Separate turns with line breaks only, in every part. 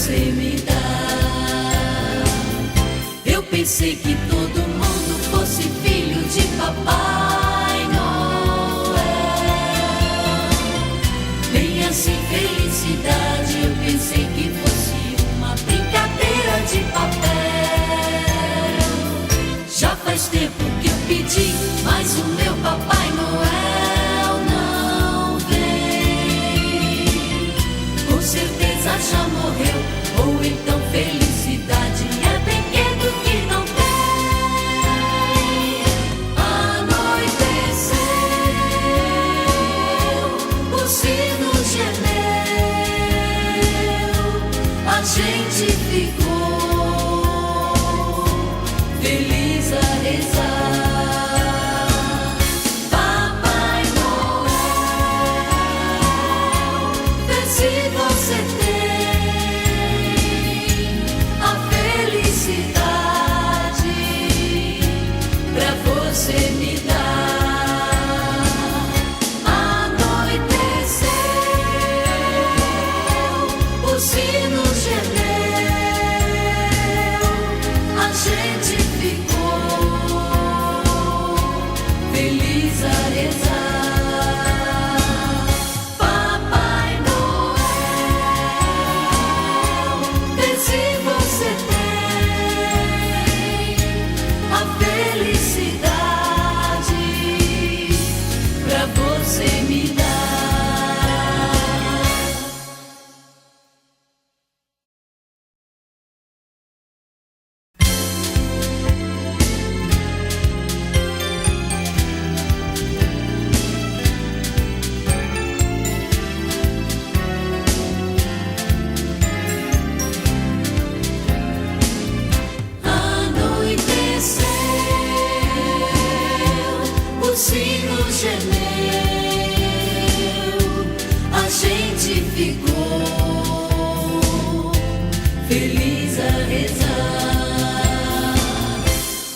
você me dá. Eu pensei que todo mundo fosse filho de Papai Noel. Nem assim felicidade, eu pensei que fosse uma brincadeira de papel. Já faz tempo que eu pedi, mas o meu Papai Noel não vem. Com certeza já morreu, ou então felicidade é brinquedo que não tem. Anoiteceu, o sino gemeu, a gente ficou feliz a rezar. Papai Noel, vê se você tem a felicidade pra você me dar. Anoiteceu, o sino gemeu, a gente ficou feliz a rezar. Papai Noel, vê se você tem a felicidade pra você me dar. Anoiteceu, o sino gemeu, a gente ficou feliz a rezar.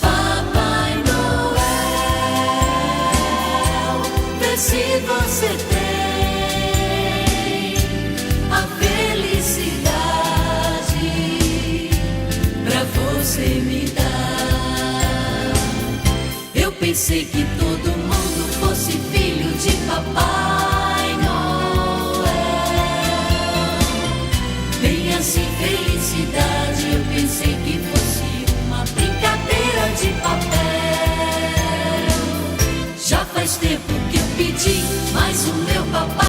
Papai Noel, vê se você tem a felicidade pra você me dar. Eu pensei que todo mundo fosse filho de Papai Noel. Nem assim felicidade, eu pensei que fosse uma brincadeira de papel. Já faz tempo que eu pedi, mas o meu papai